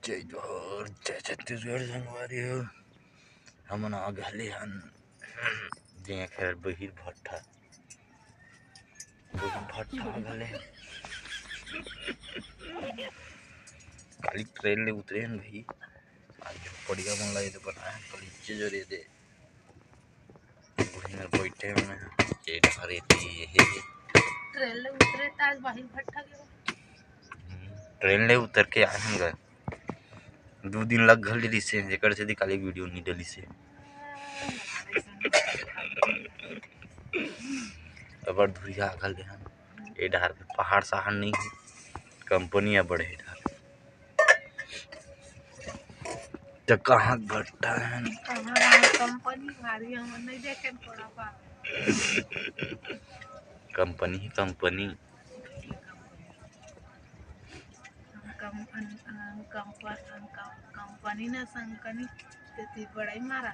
जय जोहर जय छत्तीसगढ़ संगवारी हो हमन आ गए हन जेकर बहिर भट्टा आ गए काली ट्रेन ले उतरे हन भाई आज झोपड़िया मन ला बनाए हन कलीचे जरे दे बुढ़ी में बैठे हुए हैं ये ढारे ये ट्रेन ले उतरे ताज बाहिर भट्टा के ट्रेन ले उतर के आए हम गए 2 दिन लग गल रिसे जेकर से काली वीडियो नहीं डली से अबर धुरिया गल हन ए ढार पे पहाड़ सहाड़ नहीं है कंपनी है बड़े ढार तो कहाँ भट्टा है कंपनी भारी हम नहीं देखे थोड़ा बा कंपनी ही कंपनी कंपनी ना संकनी ते बड़ाई मारा